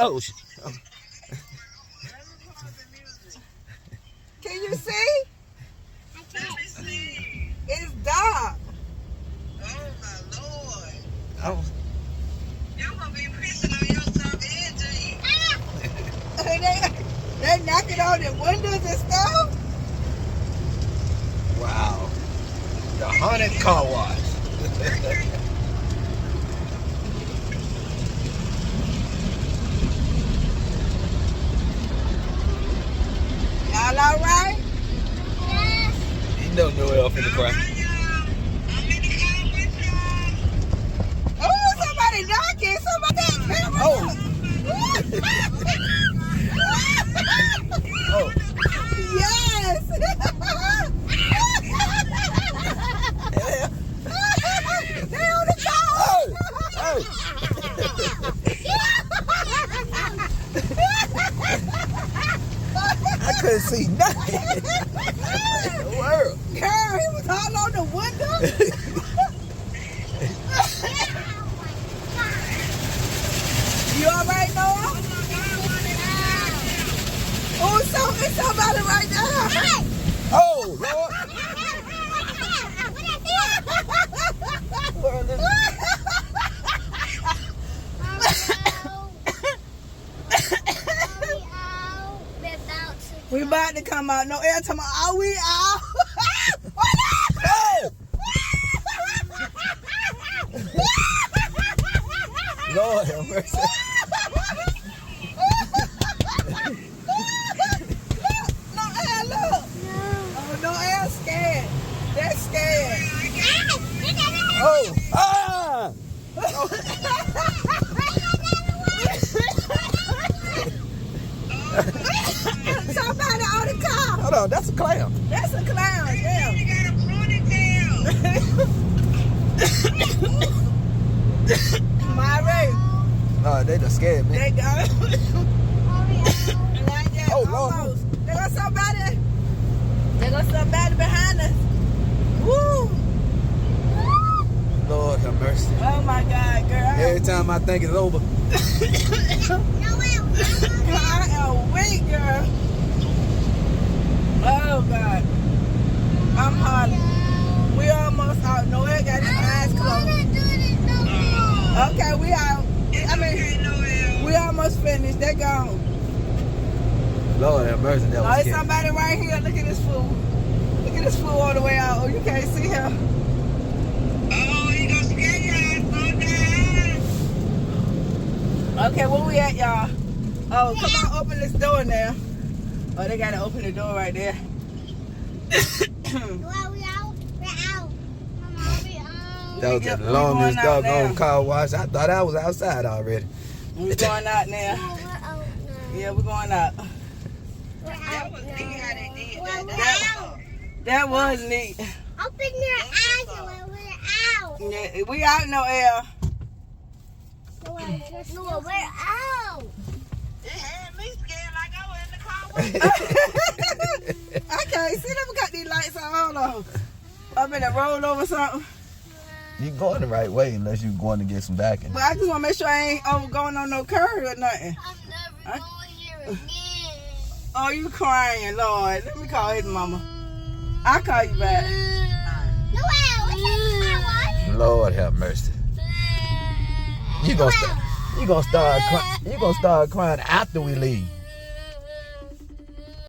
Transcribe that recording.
Oh, Can you see? Let me see. It's dark. Oh my Lord. oh. You're gonna be pissing on yourself and They knocking on the windows and stuff. Wow. The haunted car wash. Y'all all right? Yes. You know Noel finna cry. I'm in the car with y'all. Oh, somebody knocking. Somebody camera. Oh. Oh. Yes. They on the car. Hey. I couldn't see nothing. What in the world? Girl, he was all on the window. You all right, Noah? Oh, it's somebody right there. Oh, Lord. What is We about to come out. No air time. Are we out? Oh! Lord have mercy. No air, look. Oh, no air scared. They're scared. Oh! Ah! Somebody on the car. Hold on, that's a clown. That's a clown, yeah. You got a ponytail. My Ray. No, they done scared me. They got it. Like that, Oh, Lord. almost. There goes somebody. There goes somebody behind us. Woo. Lord have mercy. Oh my God, girl. Every time I think it's over. I am weak, girl. Oh God. I'm hot. We almost out. Noel got his eyes closed. Okay, we out. I mean, we almost finished. They're gone. Lord have mercy. That Oh, was there's scary. somebody right here. Look at this fool. Look at this fool all the way out. Oh, you can't see him. Oh, he gonna scare you. Slow down. Okay, where we at, y'all? Oh, come on, open this door now. Oh, they gotta open the door right there. That was the Yep, we longest going out doggone now. car wash. I thought I was outside already. We're going out now. Yeah, we're going out. That was neat how they did that. That was neat. Open your eyes when we're out. Yeah, we out no air. No, we're out. It had me scared like I was in the car with I can't see them. We got these lights on. Hold on. I'm in a roll over something. You going the right way unless you going to get some backing. But I just want to make sure I ain't going on no curve or nothing. I'm never going here again. Oh, you crying, Lord. Let me call his mama. I'll call you back. No, we can't car Lord have mercy. You gonna start crying after we leave.